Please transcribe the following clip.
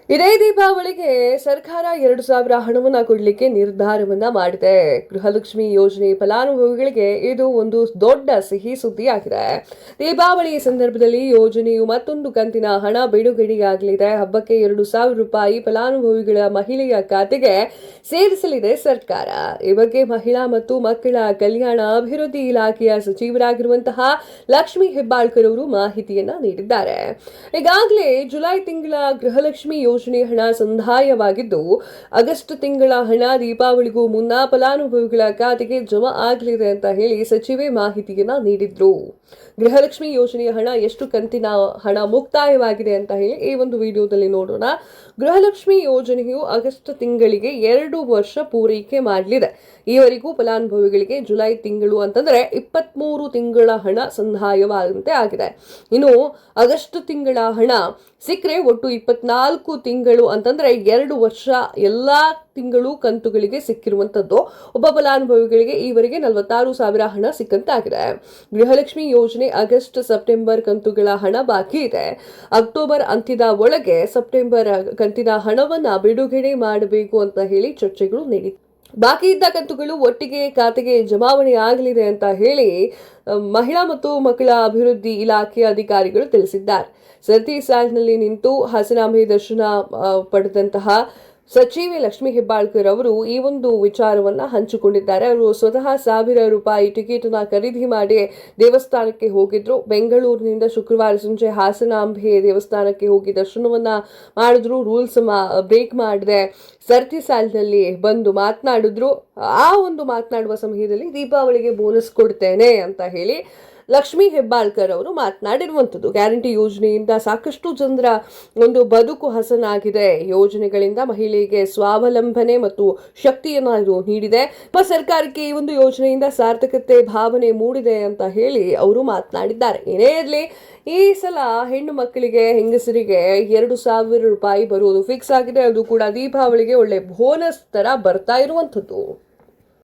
ಇದೇ ದೀಪಾವಳಿಗೆ ಸರ್ಕಾರ 2,000 ಹಣವನ್ನ ಕೊಡಲಿಕ್ಕೆ ನಿರ್ಧಾರವನ್ನ ಮಾಡಿದೆ. ಗೃಹಲಕ್ಷ್ಮಿ ಯೋಜನೆ ಫಲಾನುಭವಿಗಳಿಗೆ ಇದು ಒಂದು ದೊಡ್ಡ ಸಿಹಿ ಸುದ್ದಿಯಾಗಿದೆ. ದೀಪಾವಳಿ ಸಂದರ್ಭದಲ್ಲಿ ಯೋಜನೆಯು ಮತ್ತೊಂದು ಕಂತಿನ ಹಣ ಬಿಡುಗಡೆಯಾಗಲಿದೆ. ಹಬ್ಬಕ್ಕೆ 2,000 ರೂಪಾಯಿ ಫಲಾನುಭವಿಗಳ ಮಹಿಳೆಯ ಖಾತೆಗೆ ಸೇರಿಸಲಿದೆ ಸರ್ಕಾರ. ಈ ಬಗ್ಗೆ ಮಹಿಳಾ ಮತ್ತು ಮಕ್ಕಳ ಕಲ್ಯಾಣ ಅಭಿವೃದ್ಧಿ ಇಲಾಖೆಯ ಸಚಿವರಾಗಿರುವಂತಹ ಲಕ್ಷ್ಮೀ ಹೆಬ್ಬಾಳ್ಕರ್ ಅವರು ಮಾಹಿತಿಯನ್ನ ನೀಡಿದ್ದಾರೆ. ಈಗಾಗಲೇ ಜುಲೈ ತಿಂಗಳ ಗೃಹಲಕ್ಷ್ಮಿ ಯೋಜನೆ ಹಣ ಸಂದಾಯವಾಗಿದ್ದು, ಆಗಸ್ಟ್ ತಿಂಗಳ ಹಣ ದೀಪಾವಳಿಗೂ ಮುನ್ನ ಫಲಾನುಭವಿಗಳ ಖಾತೆಗೆ ಜಮಾ ಆಗಲಿದೆ ಅಂತ ಹೇಳಿ ಸಚಿವೆ ಮಾಹಿತಿಯನ್ನ ನೀಡಿದ್ರು. ಗೃಹಲಕ್ಷ್ಮಿ ಯೋಜನೆಯ ಹಣ ಎಷ್ಟು ಕಂತಿನ ಹಣ ಮುಕ್ತಾಯವಾಗಿದೆ ಅಂತ ಹೇಳಿ ಈ ಒಂದು ವಿಡಿಯೋದಲ್ಲಿ ನೋಡೋಣ. ಗೃಹಲಕ್ಷ್ಮಿ ಯೋಜನೆಯು ಆಗಸ್ಟ್ ತಿಂಗಳಿಗೆ 2 ವರ್ಷ ಪೂರೈಕೆ ಮಾಡಲಿದೆ. ಈವರೆಗೂ ಫಲಾನುಭವಿಗಳಿಗೆ ಜುಲೈ ತಿಂಗಳು ಅಂತಂದ್ರೆ 23 ತಿಂಗಳ ಹಣ ಸಂದಾಯವಾದಂತೆ ಆಗಿದೆ. ಇನ್ನು ಆಗಸ್ಟ್ ತಿಂಗಳ ಹಣ ಸಿಕ್ಕರೆ ಒಟ್ಟು 24 ತಿಂಗಳು ಅಂತಂದ್ರೆ 2 ವರ್ಷ ಎಲ್ಲಾ ತಿಂಗಳು ಕಂತುಗಳಿಗೆ ಸಿಕ್ಕಿರುವಂತದ್ದು. ಒಬ್ಬ ಫಲಾನುಭವಿಗಳಿಗೆ ಈವರೆಗೆ 46,000 ಹಣ ಸಿಕ್ಕಂತಾಗಿದೆ. ಗೃಹಲಕ್ಷ್ಮಿ ಯೋಜನೆ ಆಗಸ್ಟ್ ಸೆಪ್ಟೆಂಬರ್ ಕಂತುಗಳ ಹಣ ಬಾಕಿ ಇದೆ. ಅಕ್ಟೋಬರ್ ಅಂತ್ಯದ ಒಳಗೆ ಸೆಪ್ಟೆಂಬರ್ ಕಂತಿನ ಹಣವನ್ನ ಬಿಡುಗಡೆ ಮಾಡಬೇಕು ಅಂತ ಹೇಳಿ ಚರ್ಚೆಗಳು ನಡೆಯಿತು. ಬಾಕಿ ಇದ್ದ ಕಂತುಗಳು ಒಟ್ಟಿಗೆ ಖಾತೆಗೆ ಜಮಾವಣೆ ಆಗಲಿದೆ ಅಂತ ಹೇಳಿ ಮಹಿಳಾ ಮತ್ತು ಮಕ್ಕಳ ಅಭಿವೃದ್ಧಿ ಇಲಾಖೆ ಅಧಿಕಾರಿಗಳು ತಿಳಿಸಿದ್ದಾರೆ. ಸರತಿ ಸಾಲಿನಲ್ಲಿ ನಿಂತು ಹಸನಾಮೆ ದರ್ಶನ ಪಡೆದಂತಹ ಸಚಿವೆ ಲಕ್ಷ್ಮೀ ಹೆಬ್ಬಾಳ್ಕರ್ ಅವರು ಈ ಒಂದು ವಿಚಾರವನ್ನ ಹಂಚಿಕೊಂಡಿದ್ದಾರೆ. ಅವರು ಸ್ವತಃ 1,000 ರೂಪಾಯಿ ಟಿಕೆಟ್ ಅನ್ನ ಖರೀದಿ ಮಾಡಿ ದೇವಸ್ಥಾನಕ್ಕೆ ಹೋಗಿದ್ರು. ಬೆಂಗಳೂರಿನಿಂದ ಶುಕ್ರವಾರ ಸಂಜೆ ಹಾಸನಾಂಬೆ ದೇವಸ್ಥಾನಕ್ಕೆ ಹೋಗಿ ದರ್ಶನವನ್ನ ಮಾಡಿದ್ರು. ರೂಲ್ಸ್ ಬ್ರೇಕ್ ಮಾಡದೆ ಸರತಿ ಸಾಲಿನಲ್ಲಿ ಬಂದು ಮಾತನಾಡಿದ್ರು. ಆ ಒಂದು ಮಾತನಾಡುವ ಸಮಯದಲ್ಲಿ ದೀಪಾವಳಿಗೆ ಬೋನಸ್ ಕೊಡ್ತೇನೆ ಅಂತ ಹೇಳಿ ಲಕ್ಷ್ಮೀ ಹೆಬ್ಬಾಳ್ಕರ್ ಅವರು ಮಾತನಾಡಿರುವಂಥದ್ದು. ಗ್ಯಾರಂಟಿ ಯೋಜನೆಯಿಂದ ಸಾಕಷ್ಟು ಜನರ ಒಂದು ಬದುಕು ಹಸನಾಗಿದೆ. ಯೋಜನೆಗಳಿಂದ ಮಹಿಳೆಗೆ ಸ್ವಾವಲಂಬನೆ ಮತ್ತು ಶಕ್ತಿಯನ್ನು ಇದು ನೀಡಿದೆ. ಸರ್ಕಾರಕ್ಕೆ ಈ ಒಂದು ಯೋಜನೆಯಿಂದ ಸಾರ್ಥಕತೆ ಭಾವನೆ ಮೂಡಿದೆ ಅಂತ ಹೇಳಿ ಅವರು ಮಾತನಾಡಿದ್ದಾರೆ. ಏನೇ ಇರಲಿ, ಈ ಸಲ ಹೆಣ್ಣು ಮಕ್ಕಳಿಗೆ ಹೆಂಗಸರಿಗೆ 2,000 ರೂಪಾಯಿ ಬರುವುದು ಫಿಕ್ಸ್ ಆಗಿದೆ. ಅದು ಕೂಡ ದೀಪಾವಳಿಗೆ ಒಳ್ಳೆ ಬೋನಸ್ ತರ ಬರ್ತಾ ಇರುವಂಥದ್ದು.